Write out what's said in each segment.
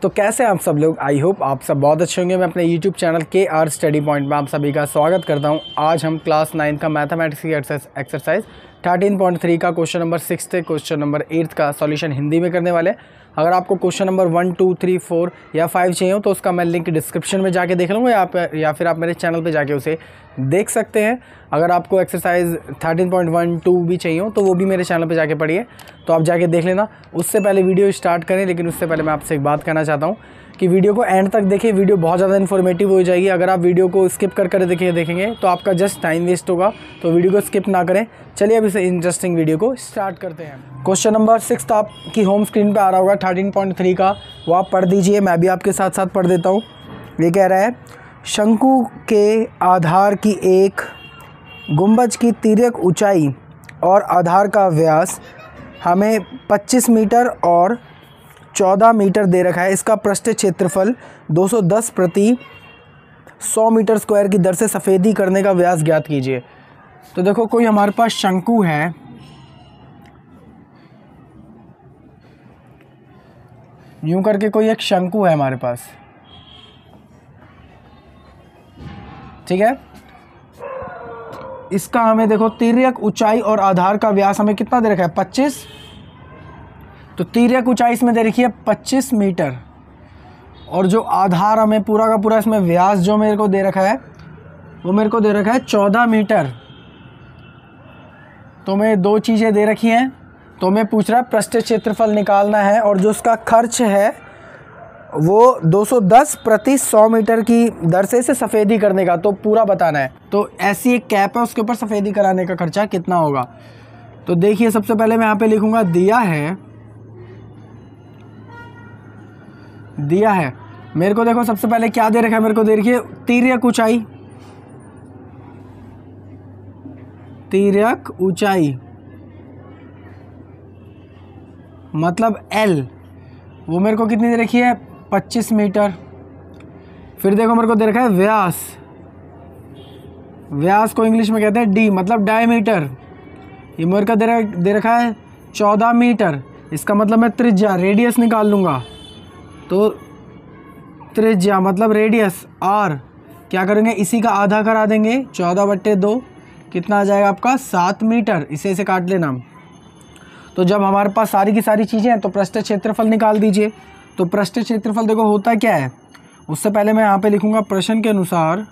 तो कैसे हैं आप सब लोग। आई होप आप सब बहुत अच्छे होंगे। मैं अपने YouTube channel KR study point में आप सभी का स्वागत करता हूं। आज हम क्लास 9 का मैथमेटिक्स की एक्सरसाइज 13.3 का क्वेश्चन नंबर 6 से क्वेश्चन नंबर 8 का सॉल्यूशन हिंदी में करने वाले हैं। अगर आपको क्वेश्चन नंबर 1, 2, 3, 4 या 5 चाहिए हो तो उसका मैं लिंक डिस्क्रिप्शन में जाके देख लूँगा या फिर आप मेरे चैनल पे जाके उसे देख सकते हैं। अगर आपको एक्सरसाइज 13.1, 2 भी चाहिए हो तो वो भी मेरे चैनल पे जाके पढ़िए, तो आप जाके देख लेना। उससे पहले वीडियो स्टार्ट करें, लेकिन उससे पहले मैं आपसे एक बात कहना चाहता हूँ कि वीडियो को एंड तक देखें। वीडियो बहुत ज़्यादा इन्फॉर्मेटिव हो जाएगी। अगर आप वीडियो को स्किप कर देखेंगे तो आपका जस्ट टाइम वेस्ट होगा, तो वीडियो को स्किप ना करें। चलिए अब इस इंटरेस्टिंग वीडियो को स्टार्ट करते हैं। क्वेश्चन नंबर 6 आपकी होम स्क्रीन पे आ रहा होगा 13.3 का, वो आप पढ़ दीजिए। मैं भी आपके साथ साथ पढ़ देता हूँ। ये कह रहा है, शंकु के आधार की एक गुंबज की तिर्यक ऊंचाई और आधार का व्यास हमें 25 मीटर और 14 मीटर दे रखा है। इसका पृष्ठ क्षेत्रफल 210 प्रति 100 मीटर स्क्वायर की दर से सफ़ेदी करने का व्यास ज्ञात कीजिए। तो देखो, कोई हमारे पास शंकु है, यूं करके कोई एक शंकु है हमारे पास, ठीक है। इसका हमें देखो तिर्यक ऊंचाई और आधार का व्यास हमें कितना दे रखा है, 25। तो तिर्यक ऊंचाई इसमें दे रखी है 25 मीटर, और जो आधार हमें पूरा का पूरा इसमें व्यास जो मेरे को दे रखा है वो मेरे को दे रखा है 14 मीटर। तो मैं दो चीज़ें दे रखी हैं, तो मैं पूछ रहा है पृष्ठ क्षेत्रफल निकालना है, और जो उसका खर्च है वो 210 प्रति 100 मीटर की दर से इसे सफ़ेदी करने का तो पूरा बताना है। तो ऐसी एक कैप है, उसके ऊपर सफ़ेदी कराने का खर्चा कितना होगा। तो देखिए, सबसे पहले मैं यहाँ पे लिखूँगा दिया है मेरे को। देखो सबसे पहले क्या दे रखा है, मेरे को दे रखी है तिर्यक ऊंचाई मतलब L, वो मेरे को कितनी दे रखी है, 25 मीटर। फिर देखो मेरे को दे रखा है व्यास को इंग्लिश में कहते हैं D मतलब डायमीटर। ये मेरे को दे रखा है 14 मीटर। इसका मतलब मैं त्रिज्या रेडियस निकाल लूँगा। तो त्रिज्या मतलब रेडियस R क्या करेंगे, इसी का आधा करा देंगे, 14/2 कितना आ जाएगा आपका, 7 मीटर। इसे काट लेना। तो जब हमारे पास सारी की सारी चीज़ें हैं तो पृष्ठ क्षेत्रफल निकाल दीजिए। तो पृष्ठ क्षेत्रफल देखो होता क्या है, उससे पहले मैं यहाँ पे लिखूँगा प्रश्न के अनुसार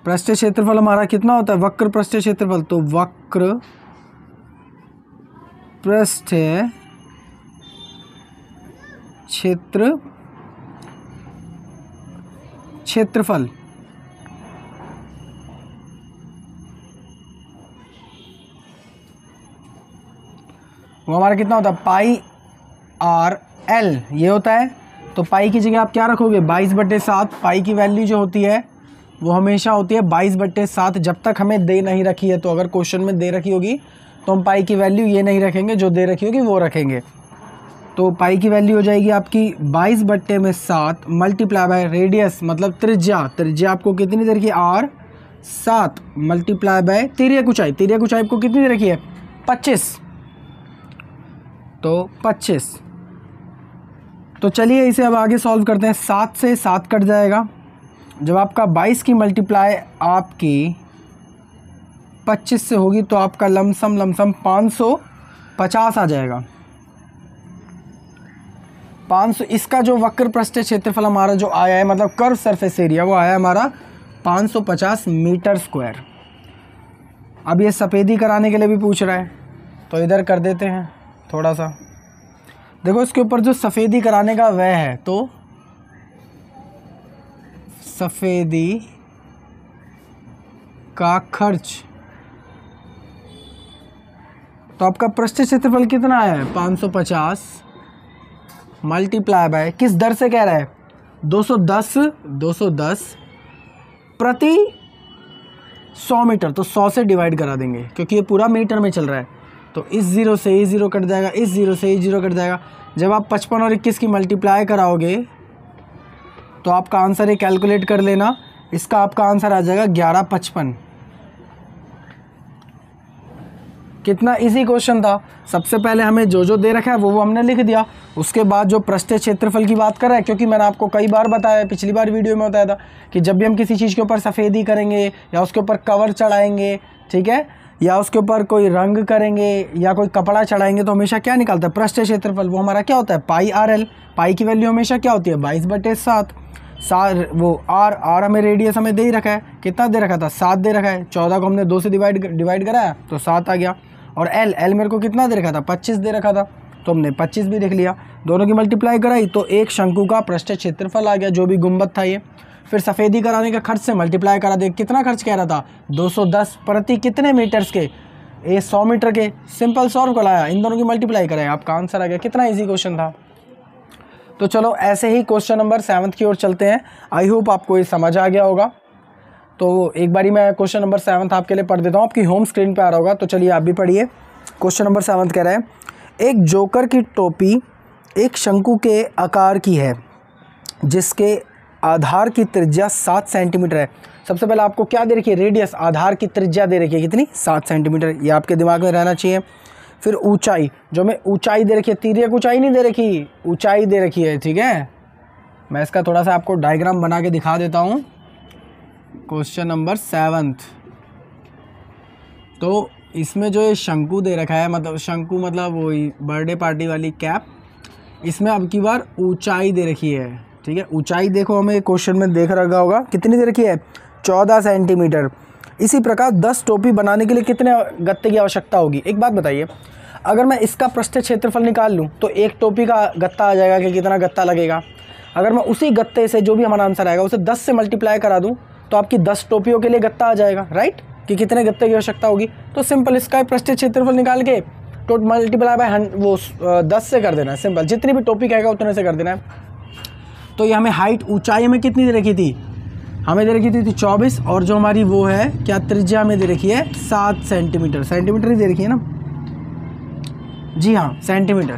पृष्ठ क्षेत्रफल हमारा कितना होता है, वक्र पृष्ठ क्षेत्रफल। तो वक्र पृष्ठ क्षेत्रफल वो हमारा कितना होता है, πr/l ये होता है। तो पाई की जगह आप क्या रखोगे, 22/7। पाई की वैल्यू जो होती है वो हमेशा होती है 22/7, जब तक हमें दे नहीं रखी है। तो अगर क्वेश्चन में दे रखी होगी तो हम पाई की वैल्यू ये नहीं रखेंगे, जो दे रखी होगी वो रखेंगे। तो पाई की वैल्यू हो जाएगी आपकी 22/7 मल्टीप्लाई बाय रेडियस मतलब त्रिज्या आपको कितनी दे रखी है, R7 मल्टीप्लाई बाय तिर्यक ऊंचाई आपको कितनी दे रखी है, 25। तो 25। तो चलिए इसे अब आगे सॉल्व करते हैं। 7 से 7 कट जाएगा। जब आपका 22 की मल्टीप्लाई आपकी 25 से होगी तो आपका लमसम 550 आ जाएगा। 500। इसका जो वक्र पृष्ठ क्षेत्रफल हमारा जो आया है मतलब कर्व सरफेस एरिया, वो आया हमारा 550 मीटर स्क्वायर। अब ये सफ़ेदी कराने के लिए भी पूछ रहा है, तो इधर कर देते हैं थोड़ा सा। देखो इसके ऊपर जो सफ़ेदी कराने का व्यय है, तो सफ़ेदी का खर्च, तो आपका पृष्ठ क्षेत्रफल कितना है, 550 मल्टीप्लाई बाय किस दर से कह रहा है, 210 प्रति 100 मीटर। तो 100 से डिवाइड करा देंगे क्योंकि ये पूरा मीटर में चल रहा है। तो इस 0 से ये 0 कट जाएगा, इस 0 से ये 0 कट जाएगा। जब आप 55 और 21 की मल्टीप्लाई कराओगे तो आपका आंसर ये कैलकुलेट कर लेना। इसका आपका आंसर आ जाएगा 1155। कितना इजी क्वेश्चन था। सबसे पहले हमें जो दे रखा है वो हमने लिख दिया। उसके बाद जो पृष्ठीय क्षेत्रफल की बात कर रहा है, क्योंकि मैंने आपको कई बार बताया, पिछली बार वीडियो में बताया था कि जब भी हम किसी चीज़ के ऊपर सफ़ेदी करेंगे या उसके ऊपर कवर चढ़ाएंगे, ठीक है, या उसके ऊपर कोई रंग करेंगे या कोई कपड़ा चढ़ाएंगे, तो हमेशा क्या निकालता है, पृष्ठीय क्षेत्रफल। वो हमारा क्या होता है, पाई आर एल। पाई की वैल्यू हमेशा क्या होती है, 22/7। वो आर हमें रेडियस हमें दे ही रखा है, कितना दे रखा था, 7 दे रखा है। 14 को हमने 2 से डिवाइड कराया तो 7 आ गया। और एल मेरे को कितना दे रखा था, 25 दे रखा था, तो हमने 25 भी देख लिया। दोनों की मल्टीप्लाई कराई तो एक शंकु का पृष्ठीय क्षेत्रफल आ गया, जो भी गुंबद था ये। फिर सफ़ेदी कराने का खर्च से मल्टीप्लाई करा दे, कितना खर्च कह रहा था, 210 प्रति कितने मीटर्स के, 100 मीटर के। सिंपल सॉल्व कराया, इन दोनों की मल्टीप्लाई कराया, आपका आंसर आ गया। कितना ईजी क्वेश्चन था। तो चलो ऐसे ही क्वेश्चन नंबर 7 की ओर चलते हैं। आई होप आपको ये समझ आ गया होगा। तो एक बारी मैं क्वेश्चन नंबर 7 आपके लिए पढ़ देता हूँ, आपकी होम स्क्रीन पे आ रहा होगा, तो चलिए आप भी पढ़िए। क्वेश्चन नंबर 7 कह रहा है, एक जोकर की टोपी एक शंकु के आकार की है जिसके आधार की त्रिज्या 7 सेंटीमीटर है। सबसे पहले आपको क्या दे रखी है, रेडियस, आधार की त्रिज्या दे रखी है कितनी, 7 सेंटीमीटर। ये आपके दिमाग में रहना चाहिए। फिर ऊंचाई, जो हमें ऊंचाई दे रखी है, तिर्यक ऊंचाई नहीं दे रखी, ऊंचाई दे रखी है, ठीक है। मैं इसका थोड़ा सा आपको डायग्राम बना के दिखा देता हूँ। क्वेश्चन नंबर 7, तो इसमें जो ये शंकु दे रखा है, मतलब शंकु मतलब वही बर्थडे पार्टी वाली कैप, इसमें अब की बार ऊंचाई दे रखी है, ठीक है। ऊंचाई देखो हमें क्वेश्चन में देख रखा होगा, कितनी दे रखी है, 14 सेंटीमीटर। इसी प्रकार 10 टोपी बनाने के लिए कितने गत्ते की आवश्यकता होगी। एक बात बताइए, अगर मैं इसका पृष्ठीय क्षेत्रफल निकाल लूँ तो एक टोपी का गत्ता आ जाएगा कि कितना गत्ता लगेगा। अगर मैं उसी गत्ते से जो भी हमारा आंसर आएगा उसे 10 से मल्टीप्लाई करा दूँ तो आपकी 10 टोपियों के लिए गत्ता आ जाएगा, राइट, कि कितने गत्ते की आवश्यकता होगी। तो सिंपल इसका पृष्ठीय क्षेत्रफल निकाल के टोट मल्टीप्लाई बाय वो 10 से कर देना है। सिंपल, जितनी भी टोपी कहेगा उतने से कर देना है। तो ये हमें हाइट, ऊंचाई हमें कितनी दे रखी थी, हमें दे रखी थी 24, और जो हमारी वो है क्या, त्रिज्या हमें दे रखी है 7 सेंटीमीटर। सेंटीमीटर ही दे रखी है ना, जी हाँ, सेंटीमीटर।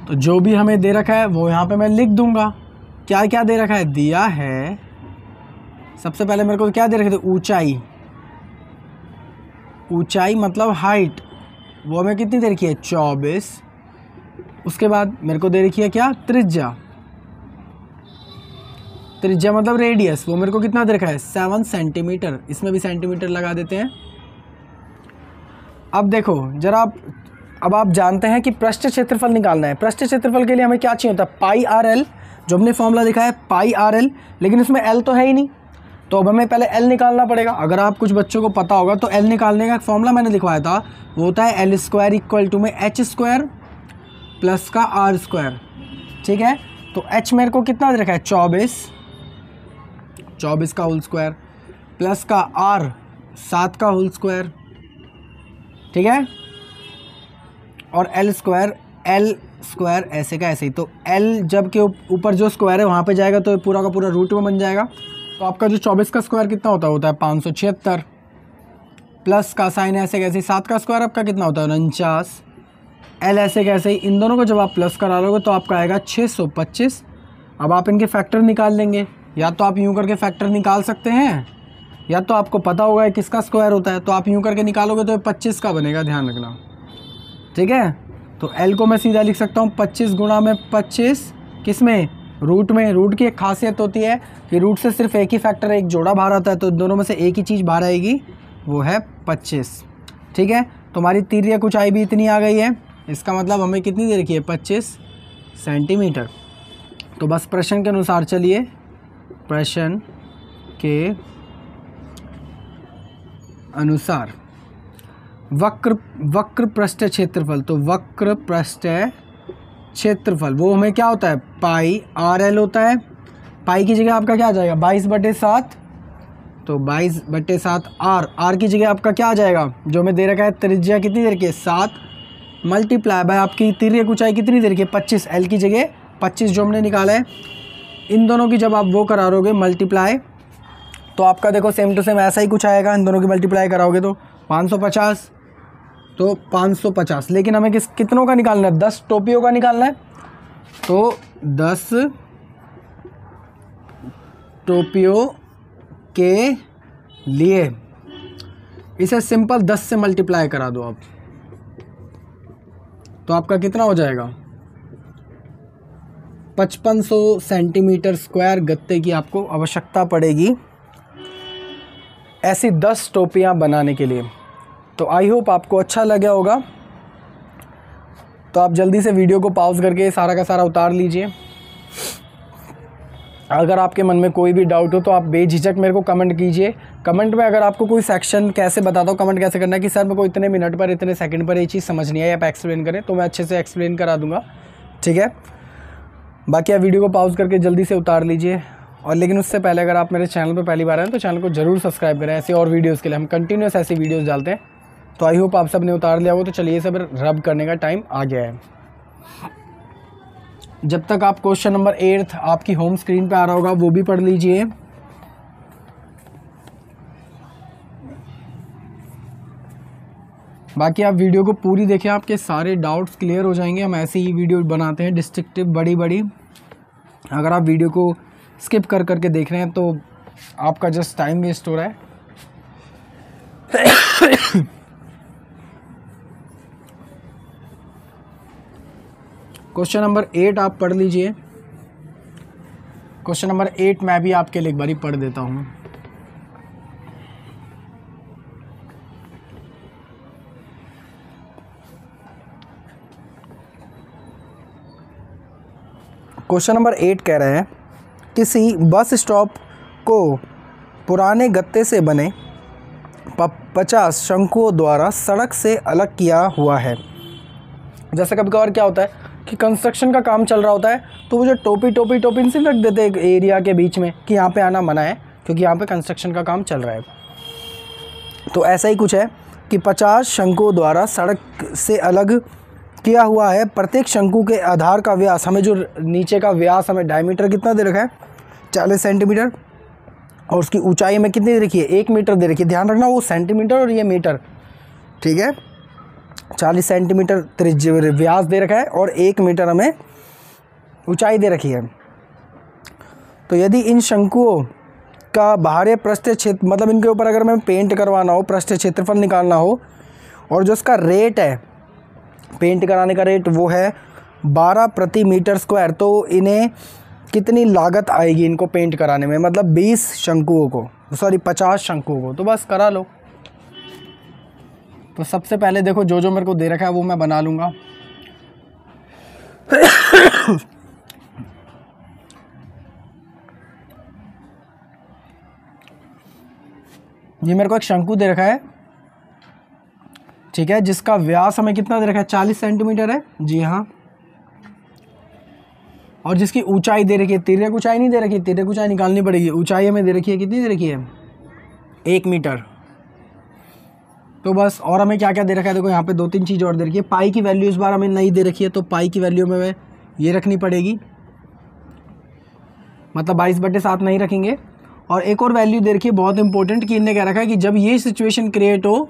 तो जो भी हमें दे रखा है वो यहाँ पे मैं लिख दूंगा। क्या क्या दे रखा है, दिया है सबसे पहले मेरे को क्या दे रखे थे, ऊंचाई। ऊंचाई मतलब हाइट, वो हमें कितनी दे रखी है, 24। उसके बाद मेरे को दे रखी है क्या, त्रिज्या। त्रिज्या मतलब रेडियस, वो मेरे को कितना दे रखा है, 7 सेंटीमीटर। इसमें भी सेंटीमीटर लगा देते हैं। अब देखो जरा अब आप जानते हैं कि पृष्ठीय क्षेत्रफल निकालना है। पृष्ठीय क्षेत्रफल के लिए हमें क्या चाहिए होता है, पाई आर एल, जो हमने फॉर्मूला दिखा है पाई आर एल, लेकिन इसमें एल तो है ही नहीं, तो अब हमें पहले एल निकालना पड़ेगा। अगर आप कुछ बच्चों को पता होगा तो एल निकालने का फॉर्मूला मैंने लिखवाया था, वो होता है एल स्क्वायर इक्वल टू में एच स्क्वायर प्लस का आर स्क्वायर, ठीक है। तो एच मेरे को कितना दे रखा है, 24 का होल स्क्वायर प्लस का आर 7 का होल स्क्वायर, ठीक है। और एल स्क्वायर ऐसे का ऐसे ही। तो एल जब के ऊपर जो स्क्वायर है वहाँ पे जाएगा तो पूरा का पूरा रूट में बन जाएगा। तो आपका जो 24 का स्क्वायर कितना होता है 576, प्लस का साइन ऐसे कैसे 7 का स्क्वायर आपका कितना होता है 49, एल ऐसे कैसे ही। इन दोनों को जब आप प्लस करा लोगे तो आपका आएगा 625। अब आप इनके फैक्टर निकाल लेंगे, या तो आप यूँ करके फैक्टर निकाल सकते हैं, या तो आपको पता होगा किसका स्क्वायर होता है, तो आप यूँ करके निकालोगे तो 25 का बनेगा, ध्यान रखना, ठीक है। तो एल को मैं सीधा लिख सकता हूँ 25 गुणा में 25, किस में, रूट में। रूट की एक खासियत होती है कि रूट से सिर्फ एक ही फैक्टर, एक जोड़ा बाहर आता है, तो दोनों में से एक ही चीज़ बाहर आएगी, वो है 25, ठीक है। तो हमारी तिर्यक ऊंचाई भी इतनी आ गई है, इसका मतलब हमें कितनी दे रखी है 25 सेंटीमीटर। तो बस प्रश्न के अनुसार चलिए, प्रश्न के अनुसार वक्र पृष्ठीय क्षेत्रफल, तो वक्र पृष्ठीय क्षेत्रफल वो हमें क्या होता है, पाई आर एल होता है। पाई की जगह आपका क्या आ जाएगा 22/7, तो 22/7 आर की जगह आपका क्या आ जाएगा, जो हमें दे रखा है त्रिज्या कितनी दे रखी है 7, मल्टीप्लाई बाय आपकी तिर्यक ऊंचाई कितनी दे रखी है 25, एल की जगह 25 जो हमने निकाला है। इन दोनों की जब आप वो कराओगे मल्टीप्लाई, तो आपका देखो सेम टू सेम ऐसा ही कुछ आएगा। इन दोनों की मल्टीप्लाई कराओगे तो 550, तो 550। लेकिन हमें कितनों का निकालना है, 10 टोपियों का निकालना है। तो 10 टोपियों के लिए इसे सिंपल 10 से मल्टीप्लाई करा दो आप, तो आपका कितना हो जाएगा 5500 सेंटीमीटर स्क्वायर गत्ते की आपको आवश्यकता पड़ेगी ऐसी 10 टोपियां बनाने के लिए। तो आई होप आपको अच्छा लगा होगा। तो आप जल्दी से वीडियो को पॉज करके सारा का सारा उतार लीजिए। अगर आपके मन में कोई भी डाउट हो तो आप बेझिझक मेरे को कमेंट कीजिए। कमेंट में अगर आपको कोई सेक्शन कैसे बताता हूँ, कमेंट कैसे करना है कि सर मेरे को इतने मिनट पर इतने सेकंड पर ये चीज़ समझ नहीं आई, आप एक्सप्लेन करें, तो मैं अच्छे से एक्सप्लेन करा दूँगा, ठीक है। बाकी आप वीडियो को पॉज करके जल्दी से उतार लीजिए। और लेकिन उससे पहले अगर आप मेरे चैनल पर पहली बार आए तो चैनल को ज़रूर सब्सक्राइब करें, ऐसे और वीडियोज़ के लिए। हम कंटिन्यूस ऐसी वीडियोज़ डालते हैं। तो आई होप आप सब ने उतार लिया हो। तो चलिए सब रब करने का टाइम आ गया है। जब तक आप क्वेश्चन नंबर 8 आपकी होम स्क्रीन पे आ रहा होगा वो भी पढ़ लीजिए। बाकी आप वीडियो को पूरी देखें, आपके सारे डाउट्स क्लियर हो जाएंगे। हम ऐसी ही वीडियो बनाते हैं डिस्ट्रक्टिव बड़ी बड़ी। अगर आप वीडियो को स्किप कर करके देख रहे हैं तो आपका जस्ट टाइम वेस्ट हो रहा है। क्वेश्चन नंबर 8 आप पढ़ लीजिए। क्वेश्चन नंबर 8 मैं भी आपके लिए एक बारी पढ़ देता हूँ। क्वेश्चन नंबर 8 कह रहे हैं किसी बस स्टॉप को पुराने गत्ते से बने 50 शंकुओं द्वारा सड़क से अलग किया हुआ है। जैसे कभी कभार क्या होता है कि कंस्ट्रक्शन का काम चल रहा होता है तो वो जो टोपी से रख देते हैं एरिया के बीच में कि यहाँ पे आना मना है क्योंकि यहाँ पे कंस्ट्रक्शन का काम चल रहा है। तो ऐसा ही कुछ है कि 50 शंकुओं द्वारा सड़क से अलग किया हुआ है। प्रत्येक शंकु के आधार का व्यास, हमें जो नीचे का व्यास हमें डायमीटर कितना दे रखा है 40 सेंटीमीटर, और उसकी ऊंचाई हमें कितनी दे रखी है 1 मीटर दे रखी है। ध्यान रखना वो सेंटीमीटर और ये मीटर, ठीक है। 40 सेंटीमीटर व्यास दे रखा है और 1 मीटर हमें ऊंचाई दे रखी है। तो यदि इन शंकुओं का बाहरी पृष्ठ क्षेत्र, मतलब इनके ऊपर अगर हमें पेंट करवाना हो, पृष्ठ क्षेत्रफल निकालना हो, और जो इसका रेट है पेंट कराने का रेट वो है 12 प्रति मीटर स्क्वायर, तो इन्हें कितनी लागत आएगी इनको पेंट कराने में, मतलब 20 शंकुओं को, सॉरी 50 शंकुओं को। तो बस करा लो। तो सबसे पहले देखो जो मेरे को दे रखा है वो मैं बना लूँगा। ये मेरे को एक शंकु दे रखा है, ठीक है, जिसका व्यास हमें कितना दे रखा है 40 सेंटीमीटर है, जी हाँ। और जिसकी ऊंचाई दे रखी है, तिर्यक ऊंचाई नहीं दे रखी है, तिर्यक ऊंचाई निकालनी पड़ेगी। ऊंचाई हमें दे रखी है, कितनी दे रखी है 1 मीटर। तो बस, और हमें क्या क्या दे रखा है देखो यहाँ पे 2-3 चीज़ और दे रखी है। पाई की वैल्यू इस बार हमें नहीं दे रखी है, तो पाई की वैल्यू में ये रखनी पड़ेगी, मतलब 22/7 नहीं रखेंगे। और एक और वैल्यू दे रखी है बहुत इंपॉर्टेंट, कि इनने क्या रखा है कि जब ये सिचुएशन क्रिएट हो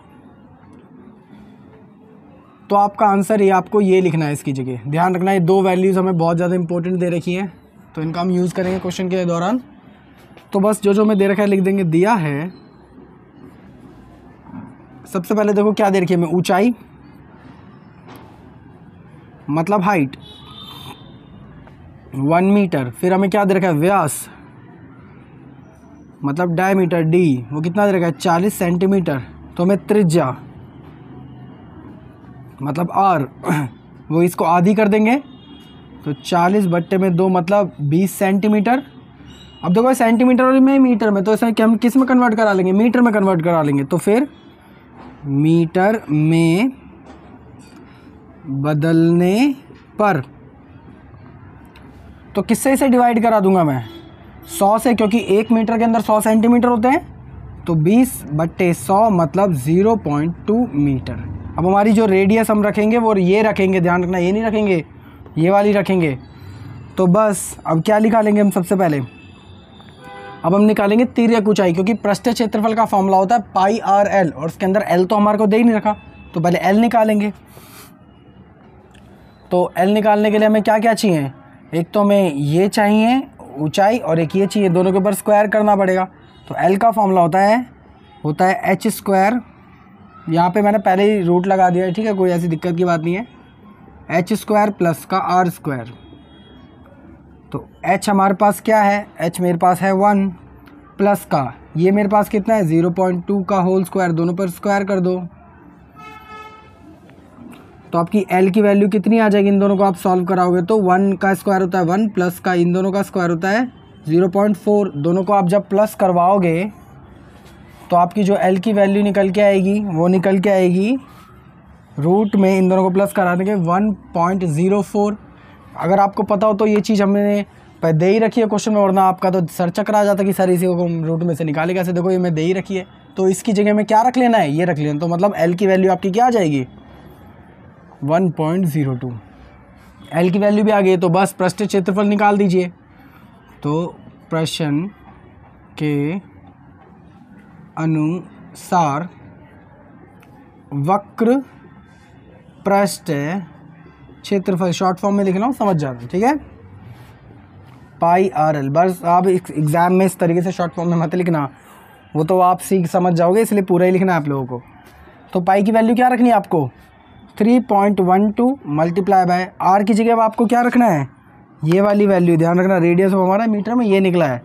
तो आपका आंसर ये आपको ये लिखना है इसकी जगह। ध्यान रखना, ये 2 वैल्यूज़ हमें बहुत ज़्यादा इंपॉर्टेंट दे रखी हैं, तो इनका हम यूज़ करेंगे क्वेश्चन के दौरान। तो बस जो हमें दे रखा है लिख देंगे। दिया है सबसे पहले देखो क्या दे रखी है हमें, ऊंचाई मतलब हाइट 1 मीटर। फिर हमें क्या दे रखा है व्यास मतलब डायमीटर डी, वो कितना दे रखा है 40 सेंटीमीटर। तो हमें त्रिज्या मतलब आर, वो इसको आधी कर देंगे, तो 40/2 मतलब 20 सेंटीमीटर। अब देखो सेंटीमीटर और में मीटर में, तो इसे हम किस में कन्वर्ट करा लेंगे, मीटर में कन्वर्ट करा लेंगे। तो फिर मीटर में बदलने पर तो किससे इसे डिवाइड करा दूंगा मैं 100 से, क्योंकि 1 मीटर के अंदर 100 सेंटीमीटर होते हैं। तो 20/100 मतलब 0.2 मीटर। अब हमारी जो रेडियस हम रखेंगे वो ये रखेंगे, ध्यान रखना, ये नहीं रखेंगे, ये वाली रखेंगे। तो बस अब क्या निकालेंगे हम सबसे पहले, अब हम निकालेंगे तिर्यक ऊंचाई, क्योंकि पृष्ठ क्षेत्रफल का फॉर्मूला होता है पाई आर एल, और उसके अंदर एल तो हमारे को दे ही नहीं रखा, तो पहले एल निकालेंगे। तो एल निकालने के लिए हमें क्या क्या चाहिए, एक तो हमें ये चाहिए ऊंचाई और एक ये चाहिए, दोनों के ऊपर स्क्वायर करना पड़ेगा। तो एल का फॉर्मूला होता है h² यहाँ पे मैंने पहले ही रूट लगा दिया है, ठीक है, कोई ऐसी दिक्कत की बात नहीं है। एच स्क्वायर प्लस का आर स्क्वायर, तो एच हमारे पास क्या है, एच मेरे पास है 1 प्लस का ये मेरे पास कितना है 0.2 का होल स्क्वायर, दोनों पर स्क्वायर कर दो तो आपकी एल की वैल्यू कितनी आ जाएगी। इन दोनों को आप सॉल्व कराओगे तो 1 का स्क्वायर होता है 1 प्लस का इन दोनों का स्क्वायर होता है 0.4। दोनों को आप जब प्लस करवाओगे तो आपकी जो एल की वैल्यू निकल के आएगी वो निकल के आएगी रूट में इन दोनों को प्लस करा देंगे 1.04। अगर आपको पता हो तो ये चीज़ हमने दे ही रखी है क्वेश्चन में, वरना आपका तो सर चक्कर आ जाता कि सर इसी को रूट में से निकाले कैसे। देखो ये मैं दे ही रखी है, तो इसकी जगह में क्या रख लेना है, ये रख लेना। तो मतलब एल की वैल्यू आपकी क्या आ जाएगी 1.02। एल की वैल्यू भी आ गई तो बस पृष्ठीय क्षेत्रफल निकाल दीजिए। तो प्रश्न के अनुसार वक्र पृष्ठ क्षेत्रफल, शॉर्ट फॉर्म में लिख रहा हूँ, समझ जाना, ठीक है, पाई आर एल। बस आप एग्ज़ाम में इस तरीके से शॉर्ट फॉर्म में मत लिखना, वो तो आप समझ जाओगे, इसलिए पूरा ही लिखना है आप लोगों को। तो पाई की वैल्यू क्या रखनी है आपको 3.12 मल्टीप्लाई बाय आर की जगह अब आपको क्या रखना है, ये वाली वैल्यू, ध्यान रखना रेडियस हमारा मीटर में ये निकला है,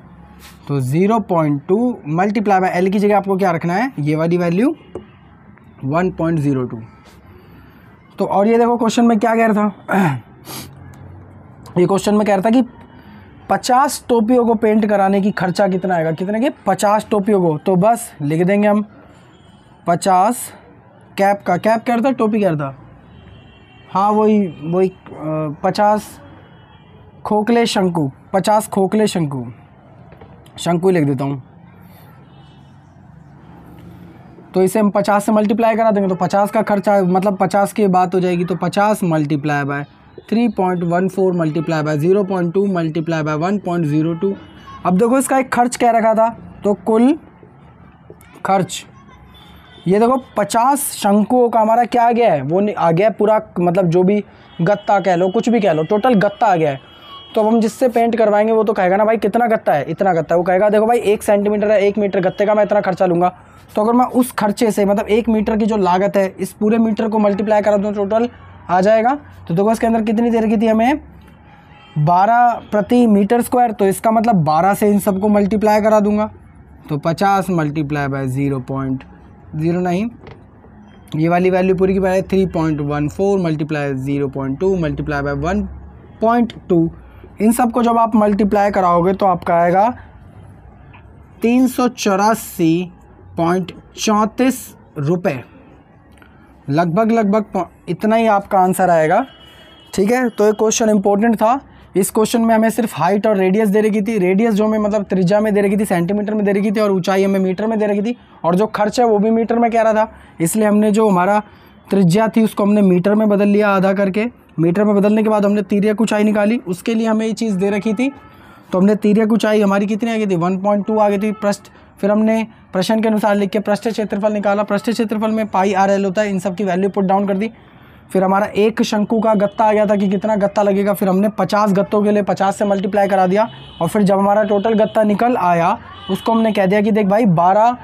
तो 0.2 मल्टीप्लाई बाय एल की जगह आपको क्या रखना है, ये वाली वैल्यू 1.02। तो और ये देखो क्वेश्चन में क्या कह रहा था ये क्वेश्चन में कह रहा था कि 50 टोपियों को पेंट कराने की खर्चा कितना आएगा, कितने के 50 टोपियों को। तो बस लिख देंगे हम 50 कैप का, कैप क्या था, टोपी क्या था, हाँ वही 50 खोखले शंकु, 50 खोखले शंकु, शंकु लिख देता हूँ। तो इसे हम 50 से मल्टीप्लाई करा देंगे तो 50 का खर्चा, मतलब 50 की बात हो जाएगी, तो 50 multiply by 3.14 multiply by 0.2 multiply by 1.02। अब देखो इसका एक खर्च क्या रखा था, तो कुल खर्च ये देखो 50 शंकुओं का हमारा क्या आ गया है, वो आ गया पूरा, मतलब जो भी गत्ता कह लो, कुछ भी कह लो, टोटल गत्ता आ गया है। तो अब हम जिससे पेंट करवाएंगे वो तो कहेगा ना भाई कितना गत्ता है, इतना गत्ता है, वो कहेगा देखो भाई 1 सेंटीमीटर है, 1 मीटर गत्ते का मैं इतना खर्चा लूँगा। तो अगर मैं उस खर्चे से, मतलब 1 मीटर की जो लागत है, इस पूरे मीटर को मल्टीप्लाई करा दूँ टोटल आ जाएगा। तो देखो इसके अंदर कितनी देर की थी हमें 12 प्रति मीटर स्क्वायर, तो इसका मतलब 12 से इन सबको मल्टीप्लाई करा दूंगा, तो 50 मल्टीप्लाई बाय 0.09, ये वाली वैल्यू पूरी की बाय 3.14 मल्टीप्लाई 0.2 मल्टीप्लाई बाय 1.2। इन सबको जब आप मल्टीप्लाई कराओगे तो आपका आएगा 384.34 रुपये, लगभग इतना ही आपका आंसर आएगा, ठीक है। तो ये क्वेश्चन इंपॉर्टेंट था। इस क्वेश्चन में हमें सिर्फ हाइट और रेडियस दे रखी थी, रेडियस जो हमें मतलब त्रिज्या में दे रखी थी, सेंटीमीटर में दे रखी थी, और ऊंचाई हमें मीटर में दे रखी थी, और जो खर्च है वो भी मीटर में कह रहा था, इसलिए हमने जो हमारा त्रिज्या थी उसको हमने मीटर में बदल लिया आधा करके। मीटर में बदलने के बाद हमने तिर्यक ऊंचाई निकाली, उसके लिए हमें ये चीज़ दे रखी थी, तो हमने तिर्यक ऊंचाई हमारी कितनी आ गई थी 1.2 आ गई थी पृष्ठ। फिर हमने प्रश्न के अनुसार लिख के पृष्ठीय क्षेत्रफल निकाला, पृष्ठीय क्षेत्रफल में पाई आर एल होता है, इन सब की वैल्यू पुट डाउन कर दी। फिर हमारा एक शंकु का गत्ता आ गया था कि कितना गत्ता लगेगा, फिर हमने 50 गत्तों के लिए 50 से मल्टीप्लाई करा दिया, और फिर जब हमारा टोटल गत्ता निकल आया उसको हमने कह दिया कि देख भाई 12,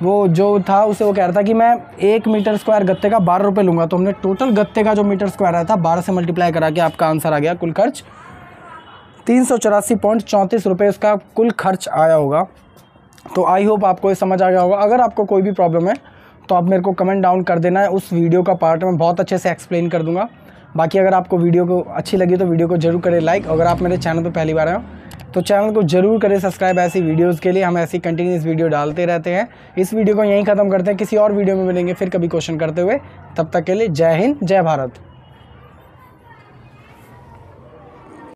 वो जो था उसे वो कह रहा था कि मैं 1 मीटर स्क्वायर गत्ते का 12 रुपये लूँगा, तो हमने टोटल गत्ते का जो मीटर स्क्वायर आया था 12 से मल्टीप्लाई करा के आपका आंसर आ गया कुल खर्च 384.34 रुपये उसका कुल खर्च आया होगा। तो आई होप आपको ये समझ आ गया होगा। अगर आपको कोई भी प्रॉब्लम है तो आप मेरे को कमेंट डाउन कर देना है, उस वीडियो का पार्ट में बहुत अच्छे से एक्सप्लेन कर दूंगा। बाकी अगर आपको वीडियो को अच्छी लगी तो वीडियो को जरूर करें लाइक, अगर आप मेरे चैनल पर पहली बार आए हो तो चैनल को जरूर करें सब्सक्राइब। ऐसी वीडियोस के लिए हम ऐसी कंटिन्यूस वीडियो डालते रहते हैं। इस वीडियो को यहीं ख़त्म करते हैं, किसी और वीडियो में मिलेंगे फिर कभी क्वेश्चन करते हुए। तब तक के लिए जय हिंद, जय भारत।